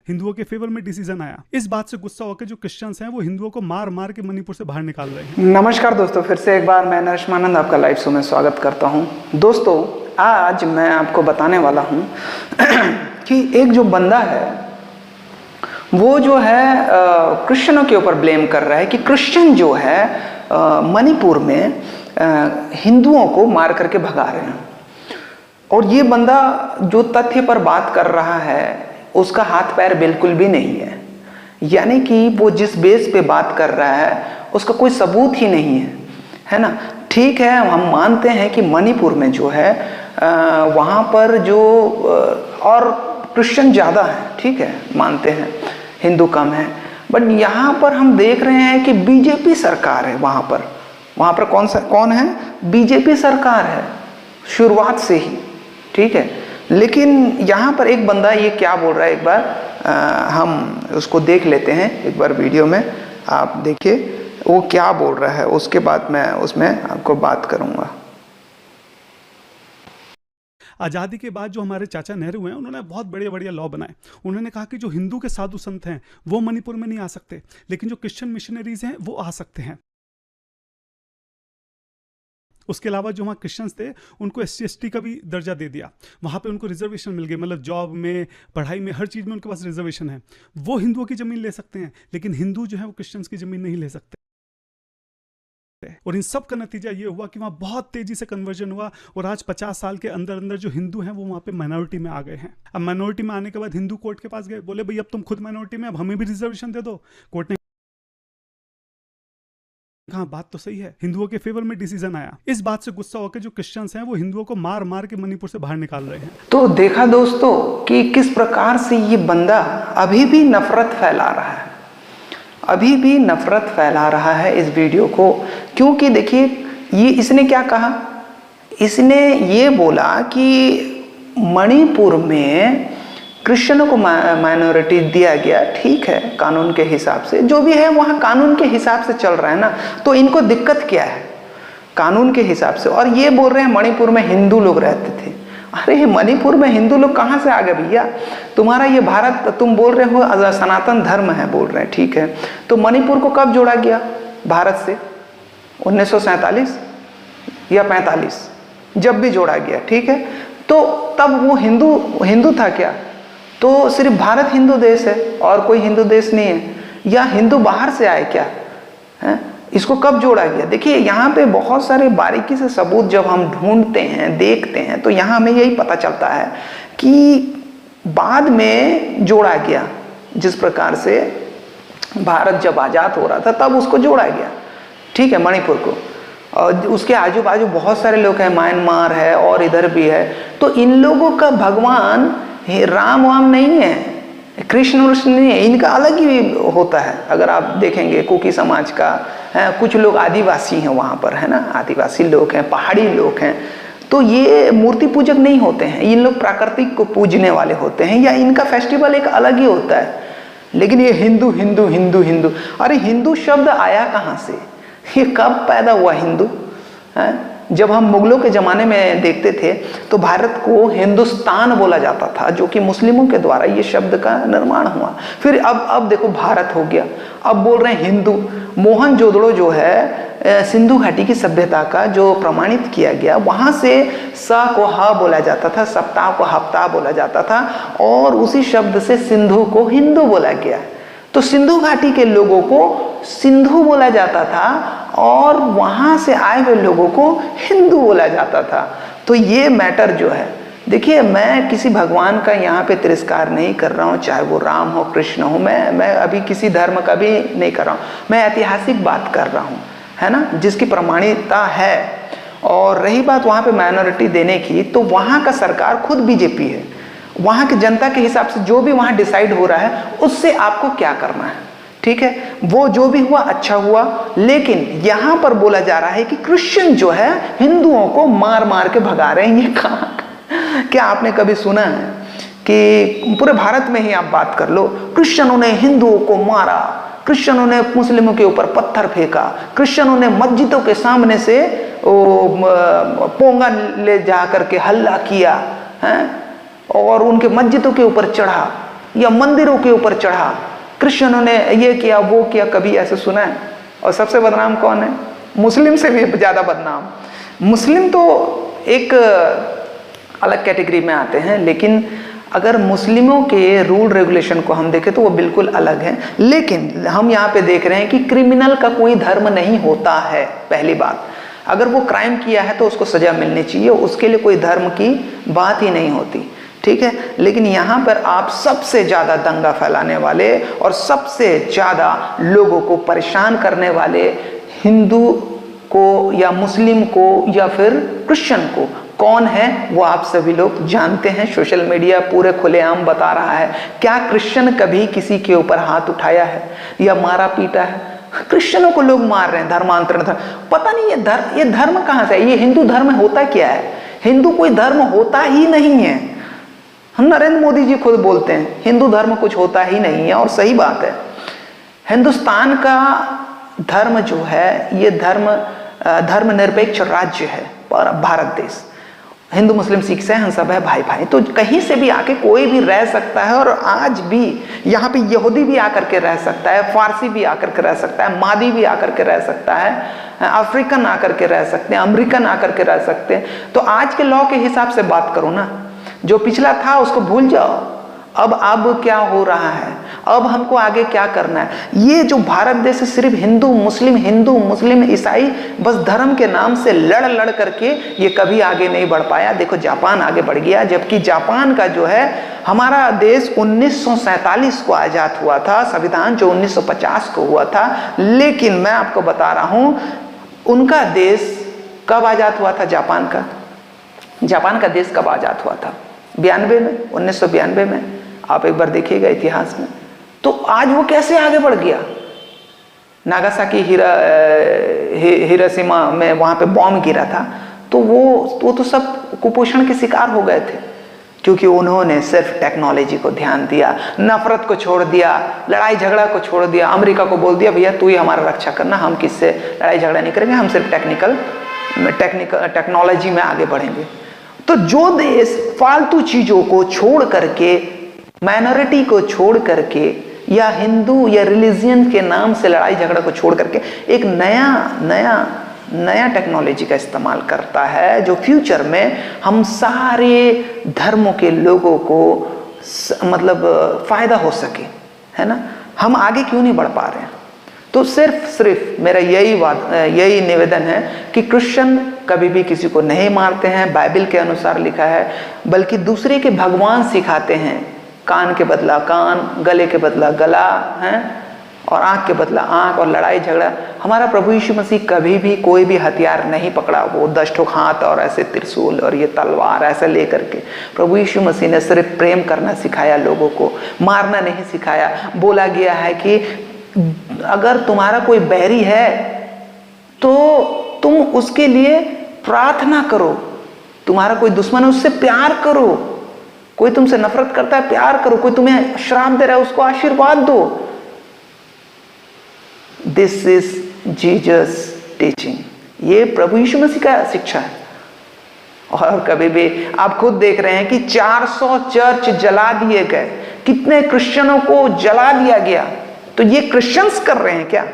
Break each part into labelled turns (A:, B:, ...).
A: हिंदुओं के फेवर में डिसीजन आया। इस बात से गुस्सा होकर जो क्रिश्चियंस हैं वो हिंदुओं को मार मार के मणिपुर से बाहर निकाल रहे हैं।
B: नमस्कार दोस्तों, फिर से एक बार मैं नरेशमानंद आपका लाइव शो में स्वागत करता हूं। दोस्तों, आज मैं आपको बताने वाला हूं कि एक जो बंदा है वो जो है क्रिश्चियनों के ऊपर ब्लेम कर रहा है कि क्रिश्चियन जो है मणिपुर में हिंदुओं को मार करके भगा रहे हैं। और ये बंदा जो तथ्य पर बात कर रहा है उसका हाथ पैर बिल्कुल भी नहीं है, यानी कि वो जिस बेस पे बात कर रहा है उसका कोई सबूत ही नहीं है ना। ठीक है, हम मानते हैं कि मणिपुर में जो है वहाँ पर जो और क्रिश्चियन ज़्यादा है, ठीक है, मानते हैं, हिंदू कम है। बट यहाँ पर हम देख रहे हैं कि बीजेपी सरकार है वहाँ पर कौन है? बीजेपी सरकार है शुरुआत से ही, ठीक है। लेकिन यहाँ पर एक बंदा ये क्या बोल रहा है, एक बार हम उसको देख लेते हैं, एक बार वीडियो में आप देखिए वो क्या बोल रहा है, उसके बाद मैं उसमें आपको बात करूँगा।
A: आज़ादी के बाद जो हमारे चाचा नेहरू हैं उन्होंने बहुत बढ़िया बढ़िया लॉ बनाए। उन्होंने कहा कि जो हिंदू के साधु संत हैं वो मणिपुर में नहीं आ सकते, लेकिन जो क्रिश्चियन मिशनरीज हैं वो आ सकते हैं। उसके अलावा जो वहाँ क्रिश्चियंस थे उनको SC ST का भी दर्जा दे दिया, वहाँ पे उनको रिजर्वेशन मिल गई, मतलब जॉब में, पढ़ाई में, हर चीज़ में उनके पास रिजर्वेशन है। वो हिंदुओं की ज़मीन ले सकते हैं, लेकिन हिंदू जो है वो क्रिश्चियंस की ज़मीन नहीं ले सकते। और इन सब का नतीजा ये हुआ कि वहाँ बहुत तेजी से कन्वर्जन हुआ और आज 50 साल के अंदर अंदर जो हिंदू हैं वो वहाँ पे माइनॉरिटी में आ गए हैं। अब माइनॉरिटी में आने के बाद हिंदू कोर्ट के पास गए, बोले भाई अब तुम खुद माइनॉरिटी में, अब हमें भी रिजर्वेशन दे दो। कोर्ट ने कहा बात तो सही है, हिंदुओं के फेवर में डिसीजन आया। इस बात से गुस्सा होकर जो क्रिश्चियंस हैं वो हिंदुओं को मार मार के मणिपुर से बाहर निकाल रहे हैं।
B: तो देखा दोस्तों कि किस प्रकार से ये बंदा अभी भी नफरत फैला रहा है, अभी भी नफरत फैला रहा है इस वीडियो को। क्योंकि देखिए ये इसने क्या कहा, इसने ये बोला कि मणिपुर में क्रिश्चियनों को माइनॉरिटी दिया गया, ठीक है, कानून के हिसाब से जो भी है वहाँ कानून के हिसाब से चल रहा है ना, तो इनको दिक्कत क्या है कानून के हिसाब से। और ये बोल रहे हैं मणिपुर में हिंदू लोग रहते थे। अरे मणिपुर में हिंदू लोग कहाँ से आ गए भैया? तुम्हारा ये भारत, तुम बोल रहे हो सनातन धर्म है, बोल रहे हैं, ठीक है, तो मणिपुर को कब जोड़ा गया भारत से? 1947 या 45, जब भी जोड़ा गया, ठीक है। तो तब वो हिंदू था क्या? तो सिर्फ भारत हिंदू देश है और कोई हिंदू देश नहीं है, या हिंदू बाहर से आए क्या है? इसको कब जोड़ा गया? देखिए यहाँ पे बहुत सारे बारीकी से सबूत जब हम ढूंढते हैं, देखते हैं, तो यहाँ हमें यही पता चलता है कि बाद में जोड़ा गया। जिस प्रकार से भारत जब आज़ाद हो रहा था तब उसको जोड़ा गया, ठीक है, मणिपुर को। और उसके आजू बाजू बहुत सारे लोग हैं, म्यांमार है और इधर भी है। तो इन लोगों का भगवान राम वाम नहीं है, कृष्ण नहीं है, इनका अलग ही होता है। अगर आप देखेंगे कुकी समाज का है, कुछ लोग आदिवासी हैं वहाँ पर, है ना, आदिवासी लोग हैं, पहाड़ी लोग हैं, तो ये मूर्ति पूजक नहीं होते हैं, इन लोग प्राकृतिक को पूजने वाले होते हैं, या इनका फेस्टिवल एक अलग ही होता है। लेकिन ये हिंदू हिंदू हिंदू हिंदू, अरे हिंदू शब्द आया कहाँ से? ये कब पैदा हुआ हिंदू? है जब हम मुगलों के ज़माने में देखते थे तो भारत को हिंदुस्तान बोला जाता था, जो कि मुस्लिमों के द्वारा ये शब्द का निर्माण हुआ। फिर अब देखो भारत हो गया, अब बोल रहे हैं हिंदू। मोहनजोदड़ो जो है सिंधु घाटी की सभ्यता का जो प्रमाणित किया गया, वहाँ से स को ह बोला जाता था, सप्ताह को हफ्ता बोला जाता था, और उसी शब्द से सिंधु को हिंदू बोला गया। तो सिंधु घाटी के लोगों को सिंधु बोला जाता था और वहाँ से आए हुए लोगों को हिंदू बोला जाता था। तो ये मैटर जो है, देखिए मैं किसी भगवान का यहाँ पे तिरस्कार नहीं कर रहा हूँ, चाहे वो राम हो, कृष्ण हो, मैं अभी किसी धर्म का भी नहीं कर रहा हूँ, मैं ऐतिहासिक बात कर रहा हूँ, है ना, जिसकी प्रमाणिकता है। और रही बात वहाँ पे माइनॉरिटी देने की, तो वहाँ का सरकार खुद बीजेपी है, वहाँ की जनता के हिसाब से जो भी वहाँ डिसाइड हो रहा है उससे आपको क्या करना है, ठीक है, वो जो भी हुआ अच्छा हुआ। लेकिन यहाँ पर बोला जा रहा है कि क्रिश्चियन जो है हिंदुओं को मार मार के भगा रहे हैं। ये कहाँ, क्या आपने कभी सुना है कि पूरे भारत में ही आप बात कर लो, क्रिश्चियनों ने हिंदुओं को मारा, क्रिश्चियनों ने मुस्लिमों के ऊपर पत्थर फेंका, क्रिश्चियनों ने मस्जिदों के सामने से पोंगा ले जा करके हल्ला किया है और उनके मस्जिदों के ऊपर चढ़ा। या मंदिरों के ऊपर चढ़ा, क्रिश्चियनों ने ये किया वो किया, कभी ऐसे सुना है? और सबसे बदनाम कौन है? मुस्लिम से भी ज़्यादा बदनाम। मुस्लिम तो एक अलग कैटेगरी में आते हैं, लेकिन अगर मुस्लिमों के रूल रेगुलेशन को हम देखें तो वो बिल्कुल अलग है। लेकिन हम यहाँ पे देख रहे हैं कि क्रिमिनल का कोई धर्म नहीं होता है। पहली बात, अगर वो क्राइम किया है तो उसको सजा मिलनी चाहिए, उसके लिए कोई धर्म की बात ही नहीं होती, ठीक है। लेकिन यहाँ पर आप सबसे ज़्यादा दंगा फैलाने वाले और सबसे ज़्यादा लोगों को परेशान करने वाले हिंदू को या मुस्लिम को या फिर क्रिश्चियन को कौन है वो आप सभी लोग जानते हैं। सोशल मीडिया पूरे खुलेआम बता रहा है। क्या क्रिश्चियन कभी किसी के ऊपर हाथ उठाया है या मारा पीटा है? क्रिश्चियनों को लोग मार रहे हैं, धर्मांतरण धर्म, पता नहीं ये धर्म कहाँ से है? ये हिंदू धर्म होता क्या है? हिंदू कोई धर्म होता ही नहीं है। हम नरेंद्र मोदी जी खुद बोलते हैं हिंदू धर्म कुछ होता ही नहीं है, और सही बात है। हिंदुस्तान का धर्म जो है ये धर्मनिरपेक्ष राज्य है भारत देश। हिंदू मुस्लिम सिख से हम सब है भाई भाई, तो कहीं से भी आके कोई भी रह सकता है। और आज भी यहाँ पे यहूदी भी आकर के रह सकता है, फारसी भी आकर के रह सकता है, मादी भी आकर के रह सकता है, अफ्रीकन आकर के रह सकते हैं, अमेरिकन आकर के रह सकते हैं। तो आज के लॉ के हिसाब से बात करो ना, जो पिछला था उसको भूल जाओ। अब क्या हो रहा है, अब हमको आगे क्या करना है? ये जो भारत देश सिर्फ हिंदू मुस्लिम ईसाई बस धर्म के नाम से लड़ करके ये कभी आगे नहीं बढ़ पाया। देखो जापान आगे बढ़ गया, जबकि जापान का जो है हमारा देश 1947 को आजाद हुआ था, संविधान जो 1950 को हुआ था। लेकिन मैं आपको बता रहा हूं उनका देश कब आजाद हुआ था? जापान का देश कब आजाद हुआ था? 1992 में। आप एक बार देखिएगा इतिहास में। तो आज वो कैसे आगे बढ़ गया? नागासाकी हिरोशिमा में वहां पे बॉम्ब गिरा था, तो वो तो सब कुपोषण के शिकार हो गए थे, क्योंकि उन्होंने सिर्फ टेक्नोलॉजी को ध्यान दिया, नफरत को छोड़ दिया, लड़ाई झगड़ा को छोड़ दिया। अमेरिका को बोल दिया भैया तू ही हमारा रक्षा करना, हम किससे लड़ाई झगड़ा नहीं करेंगे, हम सिर्फ टेक्नोलॉजी में आगे बढ़ेंगे। तो जो देश फालतू चीजों को छोड़ करके, माइनॉरिटी को छोड़ करके, या हिंदू या रिलीजियन के नाम से लड़ाई झगड़ा को छोड़ करके एक नया टेक्नोलॉजी का इस्तेमाल करता है, जो फ्यूचर में हम सारे धर्मों के लोगों को मतलब फायदा हो सके, है ना। हम आगे क्यों नहीं बढ़ पा रहे हैं? तो सिर्फ मेरा यही निवेदन है कि क्रिश्चियन कभी भी किसी को नहीं मारते हैं, बाइबल के अनुसार लिखा है, बल्कि दूसरे के भगवान सिखाते हैं। कान के बदला कान, गले के बदला गला, है, और आंख के बदला आंख, और लड़ाई झगड़ा। हमारा प्रभु यीशु मसीह कभी भी कोई भी हथियार नहीं पकड़ा, वो 10 ठोक हाथ और ऐसे त्रिशूल और ये तलवार ऐसे लेकर के। प्रभु यीशु मसीह ने सिर्फ प्रेम करना सिखाया, लोगों को मारना नहीं सिखाया। बोला गया है कि अगर तुम्हारा कोई बैरी है तो तुम उसके लिए प्रार्थना करो, तुम्हारा कोई दुश्मन है उससे प्यार करो, कोई तुमसे नफरत करता है प्यार करो, कोई तुम्हें श्राप दे रहा है उसको आशीर्वाद दो। दिस इज जीसस टीचिंग, ये प्रभु यीशु मसीह का शिक्षा है। और कभी भी आप खुद देख रहे हैं कि 400 चर्च जला दिए गए, कितने क्रिश्चियनों को जला दिया गया। तो ये क्रिश्चियंस कर रहे हैं क्या?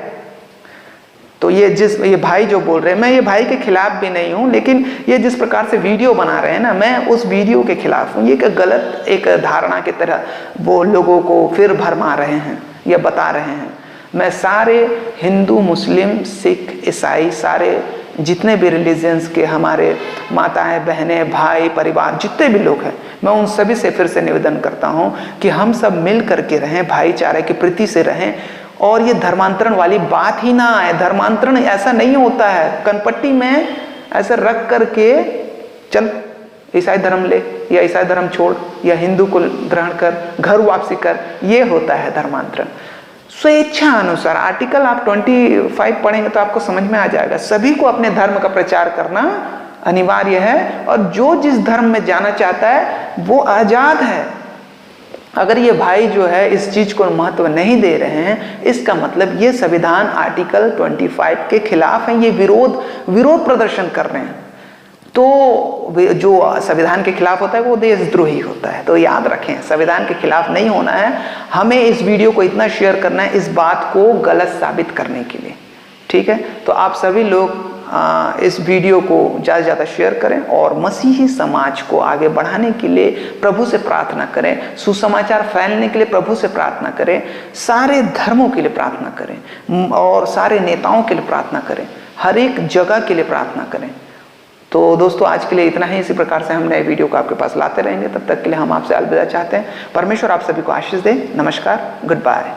B: तो ये भाई जो बोल रहे हैं, मैं ये भाई के खिलाफ भी नहीं हूं, लेकिन ये जिस प्रकार से वीडियो बना रहे हैं ना, मैं उस वीडियो के खिलाफ हूं। ये गलत एक धारणा की तरह वो लोगों को फिर भरमा रहे हैं या बता रहे हैं। मैं सारे हिंदू मुस्लिम सिख ईसाई, सारे जितने भी रिलीजियंस के हमारे माताएं बहनें भाई परिवार जितने भी लोग हैं, मैं उन सभी से फिर से निवेदन करता हूं कि हम सब मिल करके रहें, भाईचारे की प्रीति से रहें, और ये धर्मांतरण वाली बात ही ना आए। धर्मांतरण ऐसा नहीं होता है कनपट्टी में ऐसे रख करके चल ईसाई धर्म ले या ईसाई धर्म छोड़ या हिंदू को ग्रहण कर, घर वापसी कर, ये होता है धर्मांतरण। स्वेच्छा अनुसार आर्टिकल आप 25 पढ़ेंगे तो आपको समझ में आ जाएगा। सभी को अपने धर्म का प्रचार करना अनिवार्य है, और जो जिस धर्म में जाना चाहता है वो आजाद है। अगर ये भाई जो है इस चीज को महत्व नहीं दे रहे हैं, इसका मतलब ये संविधान आर्टिकल 25 के खिलाफ है, ये विरोध प्रदर्शन कर रहे हैं। तो जो संविधान के खिलाफ होता है वो देशद्रोही होता है। तो याद रखें, संविधान के खिलाफ नहीं होना है, हमें इस वीडियो को इतना शेयर करना है इस बात को गलत साबित करने के लिए, ठीक है। तो आप सभी लोग इस वीडियो को ज़्यादा से ज़्यादा शेयर करें और मसीही समाज को आगे बढ़ाने के लिए प्रभु से प्रार्थना करें, सुसमाचार फैलने के लिए प्रभु से प्रार्थना करें, सारे धर्मों के लिए प्रार्थना करें और सारे नेताओं के लिए प्रार्थना करें, हर एक जगह के लिए प्रार्थना करें। तो दोस्तों आज के लिए इतना ही। इसी प्रकार से हम नए वीडियो को आपके पास लाते रहेंगे। तब तक के लिए हम आपसे अलविदा चाहते हैं। परमेश्वर आप सभी को आशीष दे। नमस्कार, गुड बाय।